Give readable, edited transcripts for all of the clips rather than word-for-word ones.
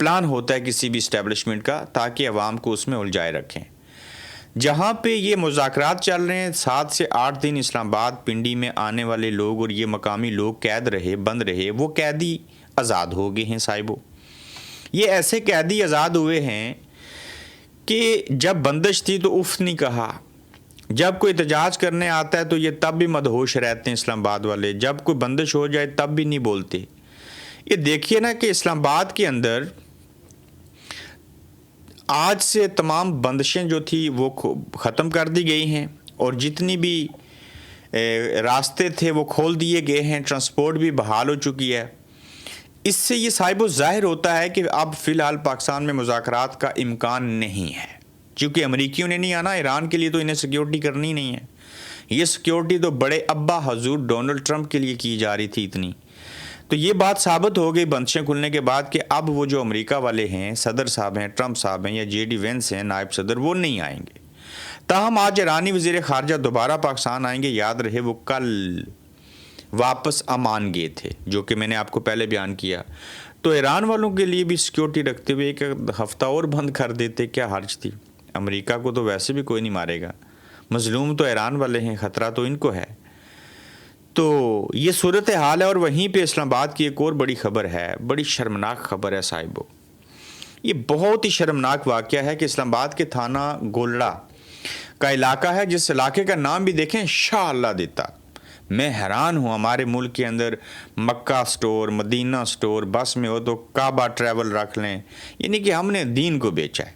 Plan ہوتا ہے کسی بھی اسٹیبلشمنٹ کا تاکہ عوام کو اس میں الجھائے رکھیں. جہاں پہ یہ مذاکرات چل رہے ہیں 7 سے 8 دن اسلام آباد پنڈی میں آنے والے لوگ اور یہ مقامی لوگ قید رہے بند رہے وہ قیدی آزاد ہو گئے ہیں صاحبو. یہ ایسے قیدی آزاد ہوئے ہیں کہ جب بندش تھی تو اف نہیں کہا, جب کوئی احتجاج کرنے آتا ہے تو یہ تب بھی مدہوش رہتے ہیں اسلام آباد والے, جب کوئی بندش ہو جائے تب بھی نہیں بولتے. یہ دیکھیے نا کہ اسلام آباد کے اندر آج سے تمام بندشیں جو تھی وہ ختم کر دی گئی ہیں اور جتنی بھی راستے تھے وہ کھول دیے گئے ہیں, ٹرانسپورٹ بھی بحال ہو چکی ہے. اس سے یہ صاحب ظاہر ہوتا ہے کہ اب فی الحال پاکستان میں مذاکرات کا امکان نہیں ہے, کیونکہ امریکیوں نے نہیں آنا. ایران کے لیے تو انہیں سیکیورٹی کرنی نہیں ہے, یہ سیکیورٹی تو بڑے ابا حضور ڈونلڈ ٹرمپ کے لیے کی جا رہی تھی اتنی. تو یہ بات ثابت ہو گئی بندشیں کھلنے کے بعد کہ اب وہ جو امریکہ والے ہیں, صدر صاحب ہیں, ٹرمپ صاحب ہیں یا جے ڈی وینس ہیں نائب صدر, وہ نہیں آئیں گے. تاہم آج ایرانی وزیر خارجہ دوبارہ پاکستان آئیں گے. یاد رہے وہ کل واپس عمان گئے تھے, جو کہ میں نے آپ کو پہلے بیان کیا. تو ایران والوں کے لیے بھی سیکیورٹی رکھتے ہوئے ایک ہفتہ اور بند کر دیتے, کیا حرج تھی. امریکہ کو تو ویسے بھی کوئی نہیں مارے گا, مظلوم تو ایران والے ہیں, خطرہ تو ان کو ہے. تو یہ صورتحال ہے. اور وہیں پہ اسلام آباد کی ایک اور بڑی خبر ہے, بڑی شرمناک خبر ہے صاحبو. یہ بہت ہی شرمناک واقعہ ہے کہ اسلام آباد کے تھانہ گولڑا کا علاقہ ہے, جس علاقے کا نام بھی دیکھیں شاہ اللہ دیتا. میں حیران ہوں, ہمارے ملک کے اندر مکہ سٹور, مدینہ سٹور, بس میں ہو تو کعبہ ٹریول رکھ لیں, یعنی کہ ہم نے دین کو بیچا ہے.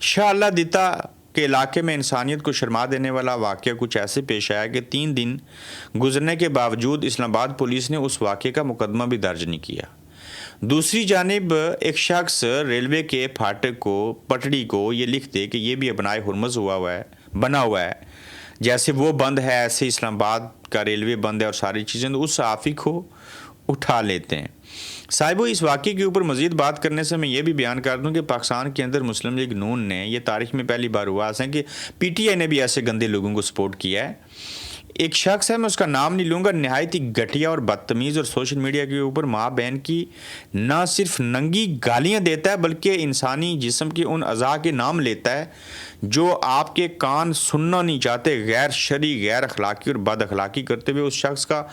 شاہ اللہ دیتا کے علاقے میں انسانیت کو شرما دینے والا واقعہ کچھ ایسے پیش آیا کہ 3 دن گزرنے کے باوجود اسلام آباد پولیس نے اس واقعے کا مقدمہ بھی درج نہیں کیا. دوسری جانب ایک شخص ریلوے کے پھاٹک کو, پٹڑی کو یہ لکھ دے کہ یہ بھی ابنائے ہرمز بنا ہوا ہے, جیسے وہ بند ہے ایسے اسلام آباد کا ریلوے بند ہے اور ساری چیزیں, تو اس صحافی کو اٹھا لیتے ہیں. صاحبو اس واقعے کے اوپر مزید بات کرنے سے میں یہ بھی بیان کر دوں کہ پاکستان کے اندر مسلم لیگ نون نے, یہ تاریخ میں پہلی بار ہوا ہے کہ پی ٹی آئی نے بھی ایسے گندے لوگوں کو سپورٹ کیا ہے. ایک شخص ہے, میں اس کا نام نہیں لوں گا, نہایت ہی گھٹیا اور بدتمیز اور سوشل میڈیا کے اوپر ماں بہن کی نہ صرف ننگی گالیاں دیتا ہے بلکہ انسانی جسم کے ان اعضاء کے نام لیتا ہے جو آپ کے کان سننا نہیں چاہتے, غیر شرعی, غیر اخلاقی اور بد اخلاقی کرتے ہوئے. اس شخص کا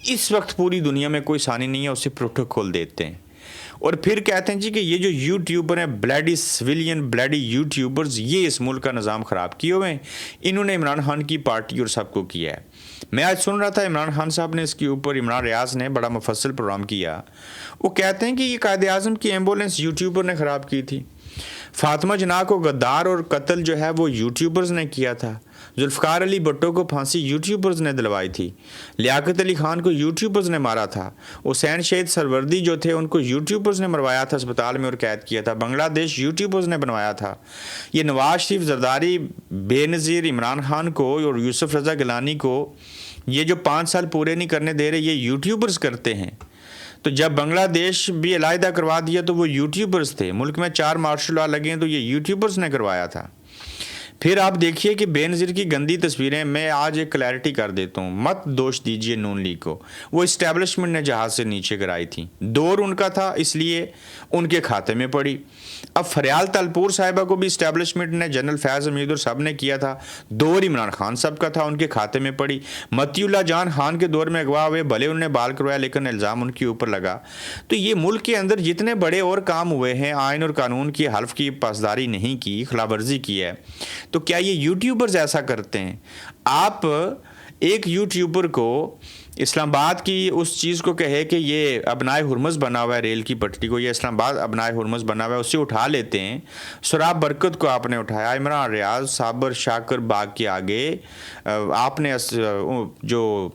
اس وقت پوری دنیا میں کوئی ثانی نہیں ہے, اسے پروٹوکول دیتے ہیں اور پھر کہتے ہیں جی کہ یہ جو یوٹیوبر ہیں بلیڈی سویلین بلیڈی یوٹیوبرز, یہ اس ملک کا نظام خراب کیے ہوئے ہیں, انہوں نے عمران خان کی پارٹی اور سب کو کیا ہے. میں آج سن رہا تھا عمران خان صاحب نے اس کے اوپر, عمران ریاض نے بڑا مفصل پروگرام کیا. وہ کہتے ہیں کہ یہ قائد اعظم کی ایمبولینس یوٹیوبر نے خراب کی تھی, فاطمہ جناح کو غدار اور قتل جو ہے وہ یوٹیوبرز نے کیا تھا, ذوالفقار علی بھٹو کو پھانسی یوٹیوبرز نے دلوائی تھی, لیاقت علی خان کو یوٹیوبرز نے مارا تھا, حسین شہید سروردی جو تھے ان کو یوٹیوبرز نے مروایا تھا, اسپتال میں اور قید کیا تھا, بنگلہ دیش یوٹیوبرز نے بنوایا تھا. یہ نواز شریف, زرداری, بے نظیر عمران خان کو اور یوسف رضا گیلانی کو یہ جو 5 سال پورے نہیں کرنے دے رہے, یہ یوٹیوبرز کرتے ہیں. تو جب بنگلہ دیش بھی علیحدہ کروا دیا تو وہ یوٹیوبرز تھے. ملک میں 4 مارشل لا لگے ہیں تو یہ یوٹیوبرز نے کروایا تھا. پھر آپ دیکھیے کہ بے نظیر کی گندی تصویریں, میں آج ایک کلیئرٹی کر دیتا ہوں, مت دوش دیجئے نون لیگ کو, وہ اسٹیبلشمنٹ نے جہاز سے نیچے کرائی تھی, دور ان کا تھا اس لیے ان کے کھاتے میں پڑی. اب فریال تلپور صاحبہ کو بھی اسٹیبلشمنٹ نے, جنرل فیض حمید اور سب نے کیا تھا, دور عمران خان صاحب کا تھا, ان کے کھاتے میں پڑی. متی اللہ جان خان کے دور میں اغوا ہوئے, بھلے انہوں نے بال کروایا لیکن الزام ان کے اوپر لگا. تو یہ ملک کے اندر جتنے بڑے اور کام ہوئے ہیں, آئین اور قانون کی حلف کی پاسداری نہیں کی, خلاف ورزی کی ہے, تو کیا یہ یوٹیوبرز ایسا کرتے ہیں؟ آپ ایک یوٹیوبر کو اسلام آباد کی اس چیز کو کہے کہ یہ ابنائے ہرمز بنا ہوا ہے, ریل کی پٹری کو, یہ اسلام آباد ابنائے ہرمز بنا ہوا ہے, اسے اٹھا لیتے ہیں. سراب برکت کو آپ نے اٹھایا, عمران ریاض, صابر شاکر باغ کے آگے آپ نے جو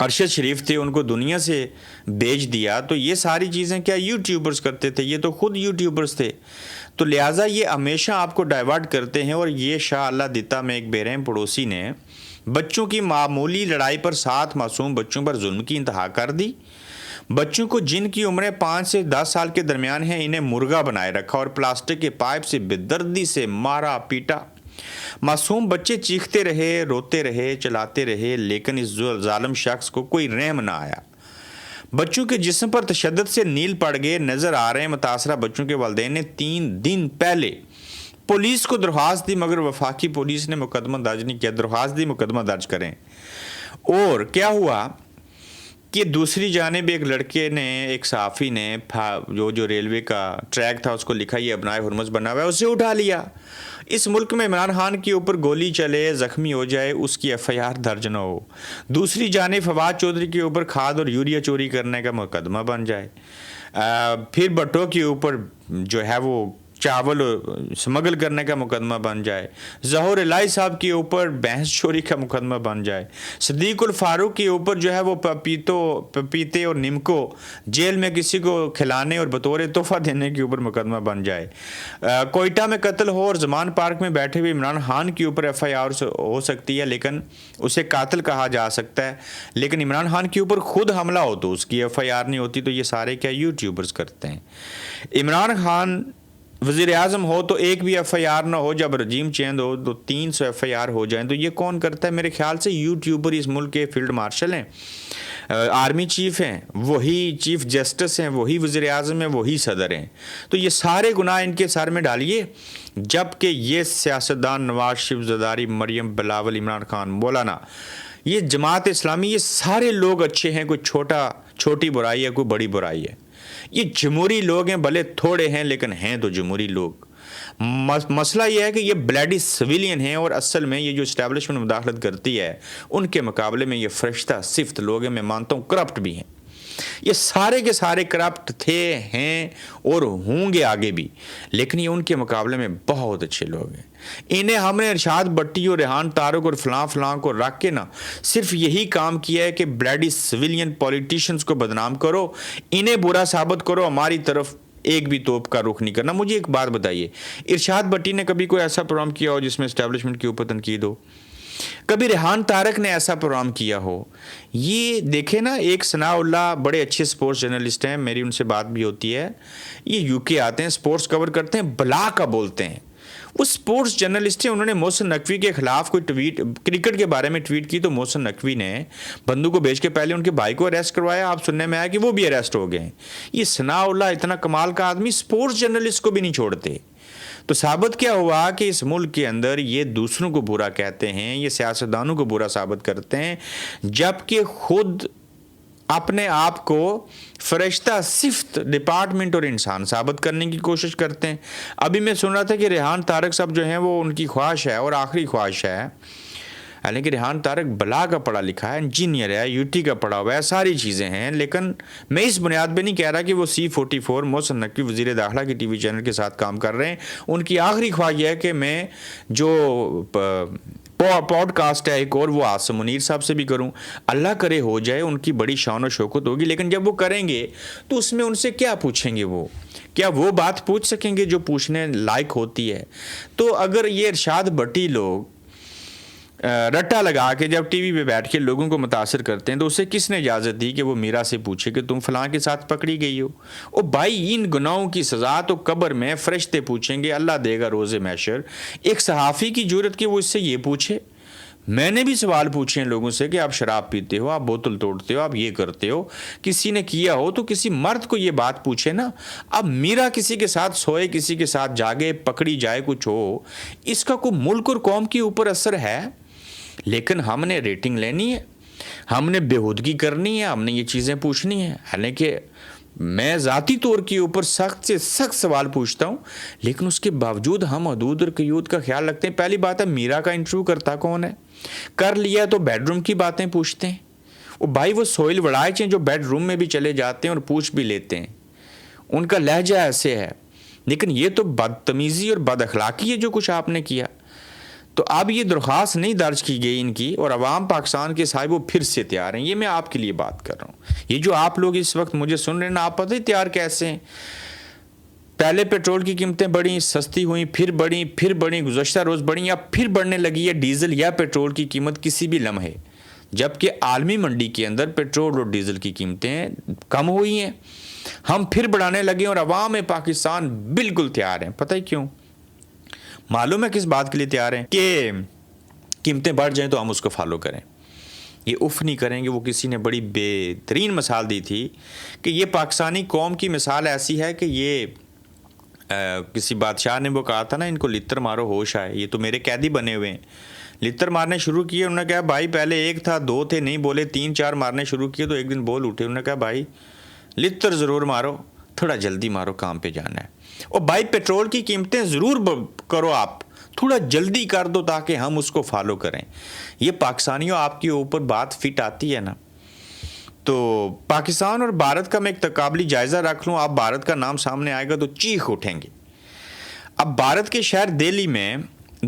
ارشد شریف تھے ان کو دنیا سے بیچ دیا. تو یہ ساری چیزیں کیا یوٹیوبرز کرتے تھے؟ یہ تو خود یوٹیوبرز تھے. تو لہٰذا یہ ہمیشہ آپ کو ڈائیورٹ کرتے ہیں. اور یہ شاہ اللہ دیتا میں ایک بے رحم پڑوسی نے بچوں کی معمولی لڑائی پر 7 معصوم بچوں پر ظلم کی انتہا کر دی. بچوں کو جن کی عمریں 5 سے 10 سال کے درمیان ہیں انہیں مرغا بنائے رکھا اور پلاسٹک کے پائپ سے بے دردی سے مارا پیٹا. معصوم بچے چیختے رہے, روتے رہے, چلاتے رہے, لیکن اس ظالم شخص کو کوئی رحم نہ آیا. بچوں کے جسم پر تشدد سے نیل پڑ گئے نظر آ رہے ہیں. متاثرہ بچوں کے والدین نے 3 دن پہلے پولیس کو درخواست دی مگر وفاقی پولیس نے مقدمہ درج نہیں کیا. درخواست دی مقدمہ درج کریں. اور کیا ہوا کہ دوسری جانب ایک لڑکے نے, ایک صحافی نے جو ریلوے کا ٹریک تھا اس کو لکھا یہ ابنائے ہرمز بنا ہوا ہے, اسے اٹھا لیا. اس ملک میں عمران خان کے اوپر گولی چلے, زخمی ہو جائے, اس کی ایف آئی آر درج نہ ہو. دوسری جانب فواد چودھری کے اوپر کھاد اور یوریا چوری کرنے کا مقدمہ بن جائے. پھر بٹوں کے اوپر جو ہے وہ چاول سمگل کرنے کا مقدمہ بن جائے. ظہور الہی صاحب کے اوپر بھینس چوری کا مقدمہ بن جائے. صدیق الفاروق کے اوپر جو ہے وہ پپیتے اور نمکو جیل میں کسی کو کھلانے اور بطور تحفہ دینے کے اوپر مقدمہ بن جائے. کوئٹہ میں قتل ہو اور زمان پارک میں بیٹھے ہوئے عمران خان کے اوپر ایف آئی آر ہو سکتی ہے, لیکن اسے قاتل کہا جا سکتا ہے. لیکن عمران خان کے اوپر خود حملہ ہو تو اس کی ایف آئی آر نہیں ہوتی. تو یہ سارے کیا یوٹیوبرز کرتے ہیں. عمران خان وزیر اعظم ہو تو ایک بھی ایف آئی آر نہ ہو, جب رجیم چینج ہو تو 300 ایف آئی آر ہو جائیں. تو یہ کون کرتا ہے؟ میرے خیال سے یوٹیوبر اس ملک کے فیلڈ مارشل ہیں, آرمی چیف ہیں, وہی چیف جسٹس ہیں, وہی وزیر اعظم ہیں, وہی صدر ہیں. تو یہ سارے گناہ ان کے سر میں ڈالیے, جبکہ یہ سیاستدان نواز شریف, زرداری, مریم, بلاول, عمران خان, مولانا, یہ جماعت اسلامی, یہ سارے لوگ اچھے ہیں. کوئی چھوٹی برائی ہے, کوئی بڑی برائی ہے. یہ جمہوری لوگ ہیں, بھلے تھوڑے ہیں لیکن ہیں تو جمہوری لوگ. مسئلہ یہ ہے کہ یہ بلیڈی سویلین ہیں, اور اصل میں یہ جو اسٹیبلشمنٹ مداخلت کرتی ہے ان کے مقابلے میں یہ فرشتہ صفت لوگ ہیں. میں مانتا ہوں کرپٹ بھی ہیں. یہ سارے کے سارے کرپٹ تھے, ہیں اور ہوں گے آگے بھی, لیکن یہ ان کے مقابلے میں بہت اچھے لوگ ہیں. انہیں ہم نے ارشاد بٹی اور ریحان تارک اور فلاں کو رکھ کے نا صرف یہی کام کیا ہے کہ بلیڈی سویلین پولیٹیشنز کو بدنام کرو, انہیں برا ثابت کرو, ہماری طرف ایک بھی توپ کا رخ نہیں کرنا. مجھے ایک بات بتائیے, ارشاد بٹی نے کبھی کوئی ایسا پروگرام کیا ہو جس میں اسٹیبلشمنٹ کے اوپر تنقید ہو؟ کبھی ریحان تارک نے ایسا پروگرام کیا ہو؟ یہ دیکھیں نا, ایک ثناء اللہ بڑے اچھے سپورٹس جرنلسٹ ہیں, میری ان سے بات بھی ہوتی ہے. یہ یو کے آتے ہیں, سپورٹس کور کرتے ہیں, بلا کا بولتے ہیں. وہ سپورٹس جرنلسٹ ہیں. انہوں نے محسن نقوی کے خلاف کوئی ٹویٹ, کرکٹ کے بارے میں ٹویٹ کی, تو محسن نقوی نے بندوق کو بیچ کے پہلے ان کے بھائی کو اریسٹ کروایا. آپ سننے میں آیا کہ وہ بھی اریسٹ ہو گئے ہیں. یہ ثناء اللہ اتنا کمال کا آدمی سپورٹس جرنلسٹ کو بھی نہیں چھوڑتے. تو ثابت کیا ہوا کہ اس ملک کے اندر یہ دوسروں کو برا کہتے ہیں, یہ سیاستدانوں کو برا ثابت کرتے ہیں, جبکہ خود اپنے آپ کو فرشتہ صفت ڈپارٹمنٹ اور انسان ثابت کرنے کی کوشش کرتے ہیں. ابھی میں سن رہا تھا کہ ریحان تارک صاحب جو ہیں وہ ان کی خواہش ہے اور آخری خواہش ہے, حالانکہ ریحان تارک بلا کا پڑھا لکھا ہے, انجینئر ہے, یوٹی کا پڑھا ہوا ہے, ساری چیزیں ہیں. لیکن میں اس بنیاد پہ نہیں کہہ رہا کہ وہ C44 محسن نقوی وزیر داخلہ کے ٹی وی چینل کے ساتھ کام کر رہے ہیں. ان کی آخری خواہش یہ ہے کہ میں جو پوڈ کاسٹ ہے ایک اور, وہ عاصم منیر صاحب سے بھی کروں. اللہ کرے ہو جائے, ان کی بڑی شان و شوکت ہوگی. لیکن جب وہ کریں گے تو اس میں ان سے کیا پوچھیں گے؟ وہ کیا وہ بات پوچھ سکیں گے جو پوچھنے لائق ہوتی ہے؟ تو اگر یہ ارشاد بٹی لوگ رٹا لگا کے جب ٹی وی پہ بیٹھ کے لوگوں کو متاثر کرتے ہیں, تو اسے کس نے اجازت دی کہ وہ میرا سے پوچھے کہ تم فلاں کے ساتھ پکڑی گئی ہو؟ او بھائی, ان گناہوں کی سزا تو قبر میں فرشتے پوچھیں گے, اللہ دے گا روز محشر. ایک صحافی کی جرت کہ وہ اس سے یہ پوچھے. میں نے بھی سوال پوچھے ہیں لوگوں سے کہ آپ شراب پیتے ہو, آپ بوتل توڑتے ہو, آپ یہ کرتے ہو. کسی نے کیا ہو تو کسی مرد کو یہ بات پوچھے نا. اب میرا کسی کے ساتھ سوئے, کسی کے ساتھ جاگے, پکڑی جائے, کچھ ہو, اس کا کوئی ملک اور قوم کے اوپر اثر ہے؟ لیکن ہم نے ریٹنگ لینی ہے, ہم نے بےہودگی کرنی ہے, ہم نے یہ چیزیں پوچھنی ہیں. حالانکہ میں ذاتی طور کے اوپر سخت سے سخت سوال پوچھتا ہوں, لیکن اس کے باوجود ہم حدود اور قیود کا خیال رکھتے ہیں. پہلی بات ہے, میرا کا انٹرویو کرتا کون ہے؟ کر لیا تو بیڈ روم کی باتیں پوچھتے ہیں. وہ بھائی وہ سوئل وڑائچ ہیں جو بیڈ روم میں بھی چلے جاتے ہیں اور پوچھ بھی لیتے ہیں, ان کا لہجہ ایسے ہے. لیکن یہ تو بدتمیزی اور بد اخلاقی ہے جو کچھ آپ نے کیا. تو اب یہ درخواست نہیں درج کی گئی ان کی, اور عوام پاکستان کے صاحب وہ پھر سے تیار ہیں. یہ میں آپ کے لیے بات کر رہا ہوں. یہ جو آپ لوگ اس وقت مجھے سن رہے ہیں نا, آپ پتہ ہی تیار کیسے ہیں. پہلے پیٹرول کی قیمتیں بڑھیں, سستی ہوئیں, پھر بڑھیں, گزشتہ روز بڑھیں, یا پھر بڑھنے لگی ہے ڈیزل یا پیٹرول کی قیمت کسی بھی لمحے, جبکہ عالمی منڈی کے اندر پیٹرول اور ڈیزل کی قیمتیں کم ہوئی ہیں. ہم پھر بڑھانے لگے اور عوام پاکستان بالکل تیار ہیں. پتہ ہی کیوں؟ معلوم ہے کس بات کے لیے تیار ہیں کہ قیمتیں بڑھ جائیں تو ہم اس کو فالو کریں. یہ اف نہیں کریں گے. وہ کسی نے بڑی بہترین مثال دی تھی کہ یہ پاکستانی قوم کی مثال ایسی ہے کہ یہ کسی بادشاہ نے وہ کہا تھا نا ان کو لتر مارو ہوش آئے, یہ تو میرے قیدی بنے ہوئے ہیں. لتر مارنے شروع کیے, انہوں نے کہا بھائی پہلے ایک تھا, دو تھے, نہیں بولے, 3 4 مارنے شروع کیے تو ایک دن بول اٹھے. انہوں نے کہا بھائی لتر ضرور مارو, تھوڑا جلدی مارو, کام پہ جانا ہے. اور بھائی پیٹرول کی قیمتیں ضرور کرو, آپ تھوڑا جلدی کر دو تاکہ ہم اس کو فالو کریں. یہ پاکستانیوں آپ کے اوپر بات فٹ آتی ہے نا, تو پاکستان اور بھارت کا میں ایک تقابلی جائزہ رکھ لوں, آپ بھارت کا نام سامنے آئے گا تو چیخ اٹھیں گے. اب بھارت کے شہر دہلی میں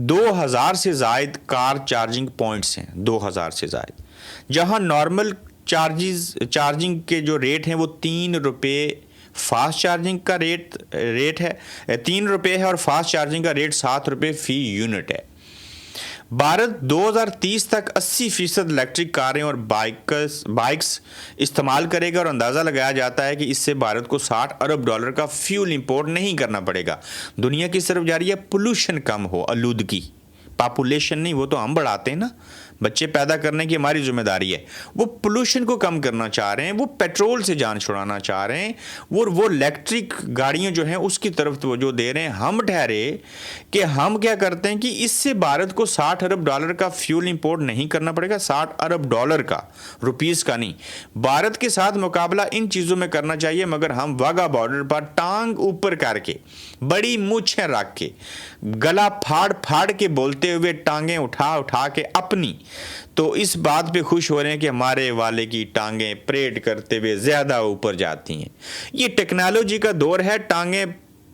2000 سے زائد کار چارجنگ پوائنٹس ہیں, 2000 سے زائد, جہاں نارمل چارجنگ کے جو ریٹ ہیں وہ 3 روپے, فاسٹ چارجنگ کا ریٹ ہے 3 روپے ہے, اور فاسٹ چارجنگ کا ریٹ 7 روپے فی یونٹ ہے. بھارت 2030 تک 80% الیکٹرک کاریں اور بائکس استعمال کرے گا, اور اندازہ لگایا جاتا ہے کہ اس سے بھارت کو $60 ارب کا فیول امپورٹ نہیں کرنا پڑے گا. دنیا کس طرف جا رہی ہے؟ پولوشن کم ہو, آلودگی, پاپولیشن نہیں, وہ تو ہم بڑھاتے ہیں نا, بچے پیدا کرنے کی ہماری ذمہ داری ہے. وہ پولوشن کو کم کرنا چاہ رہے ہیں, وہ پیٹرول سے جان چھڑانا چاہ رہے ہیں, وہ الیکٹرک گاڑیاں جو ہیں اس کی طرف توجہ دے رہے ہیں. ہم ٹھہرے کہ ہم کیا کرتے ہیں کہ اس سے بھارت کو $60 ارب کا فیول امپورٹ نہیں کرنا پڑے گا, $60 ارب کا, روپیز کا نہیں. بھارت کے ساتھ مقابلہ ان چیزوں میں کرنا چاہیے, مگر ہم واگا بارڈر پر ٹانگ اوپر کر کے, بڑی مونچھیں رکھ کے, گلا پھاڑ کے بولتے ہوئے, ٹانگیں اٹھا کے اپنی, تو اس بات پہ خوش ہو رہے ہیں کہ ہمارے والے کی ٹانگیں پریڈ کرتے ہوئے زیادہ اوپر جاتی ہیں. یہ ٹیکنالوجی کا دور ہے, ٹانگیں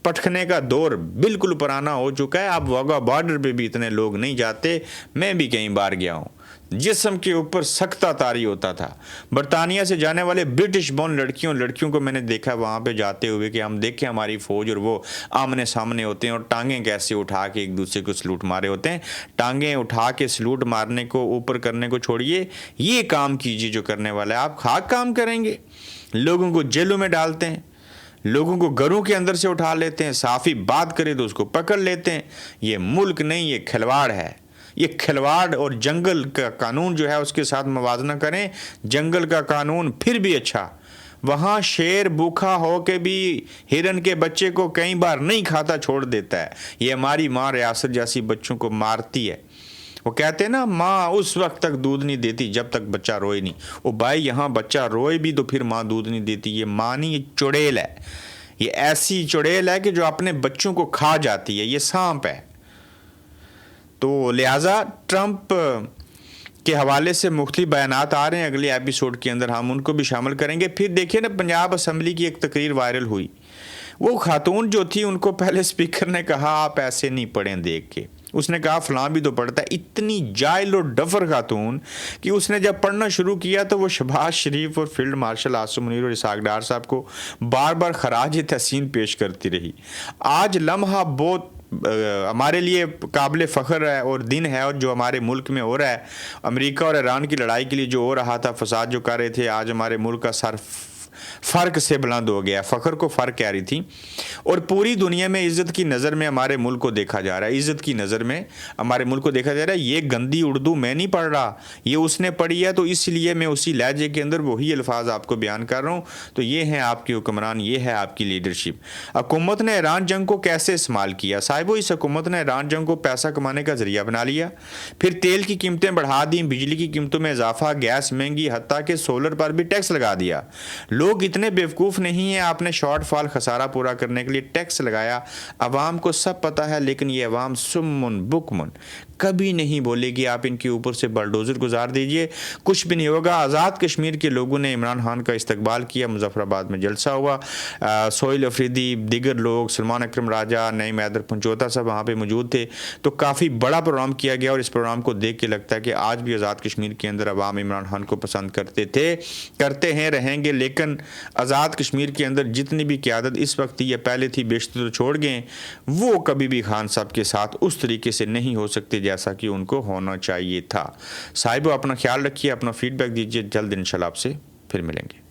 پٹکنے کا دور بالکل پرانا ہو چکا ہے. اب واگا بارڈر پہ بھی اتنے لوگ نہیں جاتے, میں بھی کئی بار گیا ہوں. جسم کے اوپر سختہ طاری ہوتا تھا. برطانیہ سے جانے والے برٹش بورن لڑکیوں کو میں نے دیکھا وہاں پہ جاتے ہوئے کہ ہم دیکھیں ہماری فوج اور وہ آمنے سامنے ہوتے ہیں, اور ٹانگیں کیسے اٹھا کے ایک دوسرے کو سلوٹ مارے ہوتے ہیں. ٹانگیں اٹھا کے سلوٹ مارنے کو, اوپر کرنے کو چھوڑیے, یہ کام کیجیے جو کرنے والا ہے. آپ خاک کام کریں گے, لوگوں کو جیلوں میں ڈالتے ہیں, لوگوں کو گھروں کے اندر سے اٹھا لیتے ہیں, صافی بات کرے تو اس کو پکڑ لیتے ہیں. یہ ملک نہیں, یہ کھلواڑ ہے. یہ کھلواڑ, اور جنگل کا قانون جو ہے اس کے ساتھ موازنہ کریں. جنگل کا قانون پھر بھی اچھا, وہاں شیر بھوکا ہو کے بھی ہرن کے بچے کو کئی بار نہیں کھاتا, چھوڑ دیتا ہے. یہ ہماری ماں ریاست جیسی بچوں کو مارتی ہے. وہ کہتے ہیں نا, ماں اس وقت تک دودھ نہیں دیتی جب تک بچہ روئے نہیں. او بھائی, یہاں بچہ روئے بھی تو پھر ماں دودھ نہیں دیتی. یہ ماں نہیں, یہ چڑیل ہے. یہ ایسی چڑیل ہے کہ جو اپنے بچوں کو کھا جاتی ہے. یہ سانپ ہے. تو لہٰذا ٹرمپ کے حوالے سے مختلف بیانات آ رہے ہیں, اگلے ایپیسوڈ کے اندر ہم ان کو بھی شامل کریں گے. پھر دیکھیں نا, پنجاب اسمبلی کی ایک تقریر وائرل ہوئی. وہ خاتون جو تھی, ان کو پہلے اسپیکر نے کہا آپ ایسے نہیں پڑھیں دیکھ کے. اس نے کہا فلاں بھی تو پڑھتا ہے. اتنی جائل اور ڈفر خاتون کہ اس نے جب پڑھنا شروع کیا تو وہ شہباز شریف اور فیلڈ مارشل عاصم منیر اور اسحاق ڈار صاحب کو بار بار خراج تحسین پیش کرتی رہی. آج لمحہ بہت ہمارے لیے قابل فخر ہے اور دن ہے, اور جو ہمارے ملک میں ہو رہا ہے, امریکہ اور ایران کی لڑائی کے لیے جو ہو رہا تھا, فساد جو کر رہے تھے, آج ہمارے ملک کا سر فرق سے بلند ہو گیا. فخر کو فرق کہہ رہی تھی, اور پوری دنیا میں عزت کی نظر میں ہمارے ملک کو دیکھا جا رہا ہے. عزت کی نظر میں ہمارے ملک کو دیکھا جا رہا ہے. یہ گندی اردو میں نہیں پڑھ رہا, یہ اس نے پڑھی ہے, تو اس لیے میں اسی لہجے کے اندر وہی الفاظ آپ کو بیان کر رہا ہوں. تو یہ ہیں آپ کے حکمران, یہ ہے آپ کی لیڈرشپ. حکومت نے ایران جنگ کو کیسے استعمال کیا؟ صاحبو, اس حکومت نے ایران جنگ کو پیسہ کمانے کا ذریعہ بنا لیا. پھر تیل کی قیمتیں بڑھا دیں, بجلی کی قیمتوں میں اضافہ, گیس مہنگی, حتیٰ کہ سولر پر بھی ٹیکس لگا دیا. لوگ اتنے بیوقوف نہیں ہیں, آپ نے شارٹ فال خسارہ پورا کرنے کے لیے ٹیکس لگایا. عوام کو سب پتہ ہے, لیکن یہ عوام سمن بکمن کبھی نہیں بولے گی. آپ ان کے اوپر سے بلڈوزر گزار دیجئے, کچھ بھی نہیں ہوگا. آزاد کشمیر کے لوگوں نے عمران خان کا استقبال کیا, مظفر آباد میں جلسہ ہوا, سہیل افریدی, دیگر لوگ, سلمان اکرم راجہ, نعیم حیدر پنچوتا صاحب وہاں پہ موجود تھے. تو کافی بڑا پروگرام کیا گیا, اور اس پروگرام کو دیکھ کے لگتا ہے کہ آج بھی آزاد کشمیر کے اندر عوام عمران خان کو پسند کرتے ہیں, رہیں گے. لیکن آزاد کشمیر کے اندر جتنی بھی قیادت اس وقت تھی یا پہلے تھی, بیشتر تو چھوڑ گئے, وہ کبھی بھی خان صاحب کے ساتھ اس طریقے سے نہیں ہو سکتے جیسا کہ ان کو ہونا چاہیے تھا. صاحبو, اپنا خیال رکھیے, اپنا فیڈ بیک دیجیے. جلد انشاءاللہ آپ سے پھر ملیں گے.